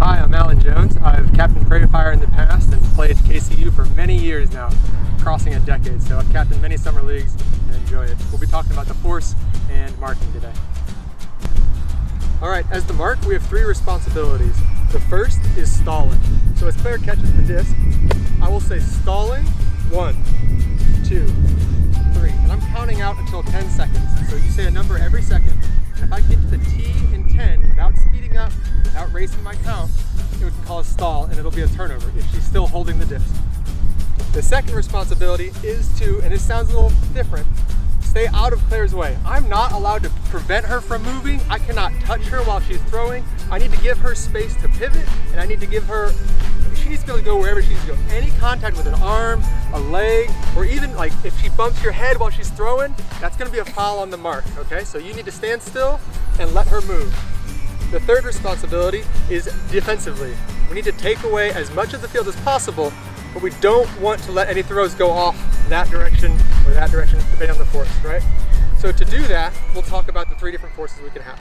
Hi, I'm Alan Jones. I've captained Prairie Fire in the past and played KCU for many years now, crossing a decade. So I've captained many summer leagues and enjoy it. We'll be talking about the force and marking today. All right, as the mark, we have 3 responsibilities. The first is stalling. So as player catches the disc, I will say stalling, 1, 2, 3, and I'm counting out until 10 seconds. So you say a number every second, and if I get to the T in 10 without speeding up, without racing my count, it would call a stall and it'll be a turnover if she's still holding the disc. The second responsibility is to, and this sounds a little different, stay out of Claire's way. I'm not allowed to prevent her from moving. I cannot touch her while she's throwing. I need to give her space to pivot, and I need to give her, she needs to be able to go wherever she needs to go. Any contact with an arm, a leg, or even like if she bumps your head while she's throwing, that's gonna be a foul on the mark, okay? So you need to stand still and let her move. The third responsibility is defensively. We need to take away as much of the field as possible, but we don't want to let any throws go off that direction or that direction, depending on the force, right? So to do that, we'll talk about the 3 different forces we can have.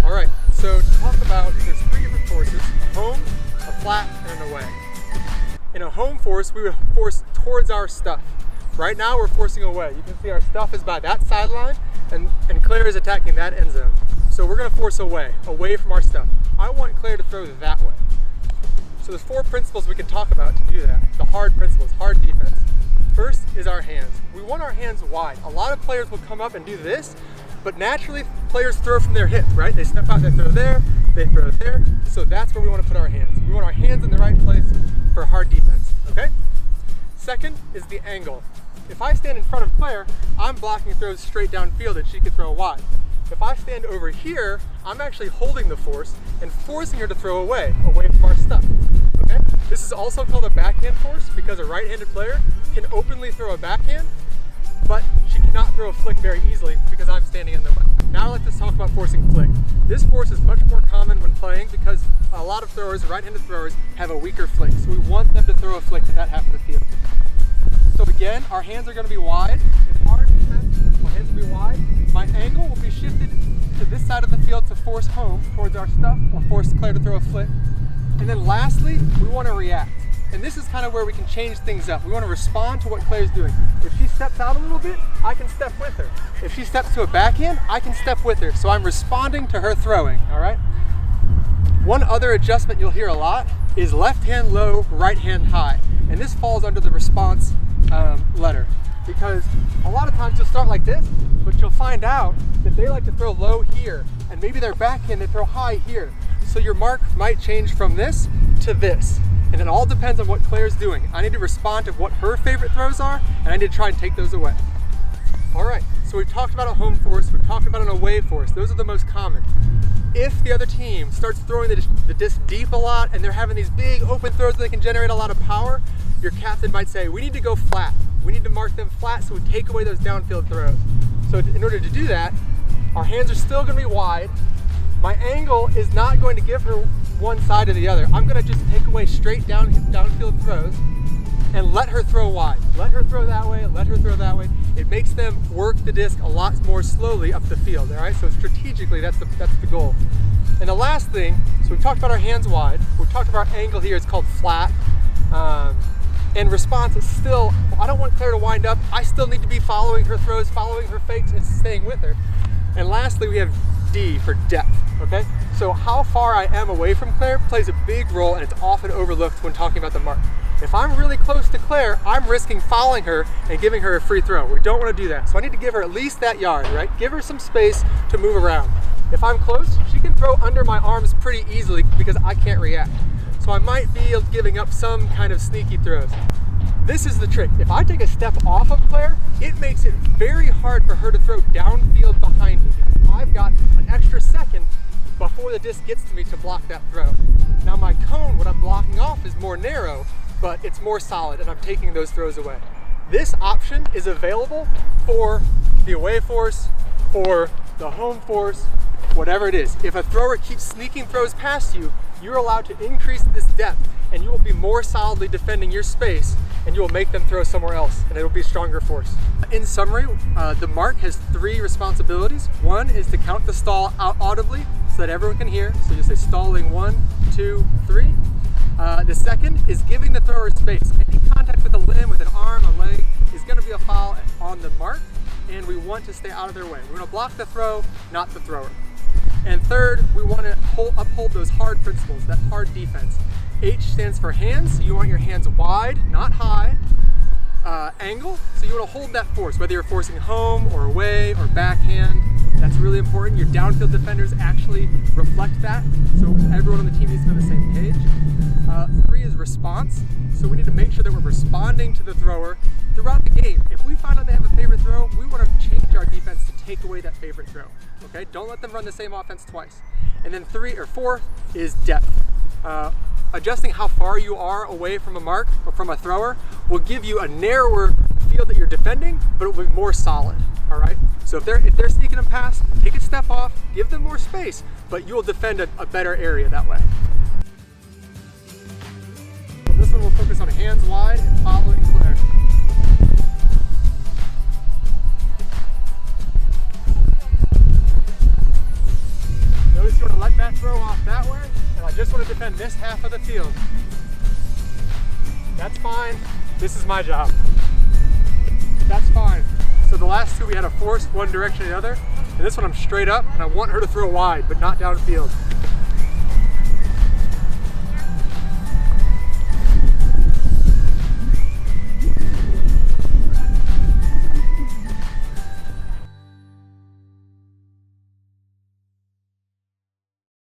All right, so to talk about, there's 3 different forces: a home, a flat, and an away. In a home force, we would force towards our stuff. Right now, we're forcing away. You can see our stuff is by that sideline, and Claire is attacking that end zone. So we're gonna force away from our stuff. I want Claire to throw that way. So there's 4 principles we can talk about to do that. The hard principles, hard defense. First is our hands. We want our hands wide. A lot of players will come up and do this, but naturally players throw from their hip, right? They step out, they throw there, they throw there. So that's where we want to put our hands. We want our hands in the right place for hard defense, okay? Second is the angle. If I stand in front of Claire, I'm blocking throws straight downfield that she could throw wide. If I stand over here, I'm actually holding the force and forcing her to throw away from our stuff, okay? This is also called a backhand force because a right-handed player can openly throw a backhand, but she cannot throw a flick very easily because I'm standing in the way. Now let's talk about forcing flick. This force is much more common when playing because a lot of throwers, right-handed throwers, have a weaker flick, so we want them to throw a flick to that half of the field. So again, our hands are going to be wide. It's hard defense. My hands will be wide. My angle will be shifted to this side of the field to force home towards our stuff or force Claire to throw a flick. And then lastly, we want to react. And this is kind of where we can change things up. We want to respond to what Claire's doing. If she steps out a little bit, I can step with her. If she steps to a backhand, I can step with her. So I'm responding to her throwing, all right? One other adjustment you'll hear a lot is left hand low, right hand high. And this falls under the response letter, because a lot of times you'll start like this, but you'll find out that they like to throw low here, and maybe their backhand they throw high here. So your mark might change from this to this, and it all depends on what Claire's doing. I need to respond to what her favorite throws are, and I need to try and take those away. All right, so we've talked about a home force, we've talked about an away force. Those are the most common. If the other team starts throwing the disc deep a lot and they're having these big open throws that they can generate a lot of power, your captain might say, we need to go flat. We need to mark them flat so we take away those downfield throws. So in order to do that, our hands are still going to be wide. My angle is not going to give her one side or the other. I'm going to just take away straight downfield throws and let her throw wide. Let her throw that way, let her throw that way. It makes them work the disc a lot more slowly up the field, all right? So strategically, that's the goal. And the last thing, so we've talked about our hands wide. We've talked about our angle here, it's called flat. And response is still, I don't want Claire to wind up. I still need to be following her throws, following her fakes, and staying with her. And lastly, we have D for depth, okay? So how far I am away from Claire plays a big role, and it's often overlooked when talking about the mark. If I'm really close to Claire, I'm risking fouling her and giving her a free throw. We don't want to do that. So I need to give her at least that yard, right? Give her some space to move around. If I'm close, she can throw under my arms pretty easily because I can't react. So I might be giving up some kind of sneaky throws. This is the trick. If I take a step off of Claire, it makes it very hard for her to throw downfield behind me because I've got an extra second before the disc gets to me to block that throw. Now my cone, what I'm blocking off, is more narrow, but it's more solid and I'm taking those throws away. This option is available for the away force, for the home force, whatever it is. If a thrower keeps sneaking throws past you, you're allowed to increase this depth and you will be more solidly defending your space and you will make them throw somewhere else and it will be a stronger force. In summary, the mark has 3 responsibilities. One is to count the stall out audibly so that everyone can hear. So you say stalling 1, 2, 3. The second is giving the thrower space. Any contact with a limb, with an arm, a leg, is going to be a foul on the mark, and we want to stay out of their way. We want to block the throw, not the thrower. And third, we want to uphold those hard principles, that hard defense. H stands for hands, so you want your hands wide, not high. Angle, so you want to hold that force, whether you're forcing home or away or backhand. That's really important. Your downfield defenders actually reflect that, so everyone on the team needs to be on the same page. 3 is response, so we need to make sure that we're responding to the thrower throughout the game. If we find out they have a favorite throw, we want to change our defense to take away that favorite throw. Okay, don't let them run the same offense twice. And then 4 is depth. Adjusting how far you are away from a mark or from a thrower will give you a narrower field that you're defending, but it will be more solid. All right. So if they're sneaking a pass, take a step off, give them more space, but you will defend a better area that way. So this one will focus on hands wide and following Claire. Notice you want to let that throw off that way, and I just want to defend this half of the field. That's fine. This is my job. That's fine. So the last 2 we had a force one direction or the other, and this one I'm straight up, and I want her to throw wide, but not downfield.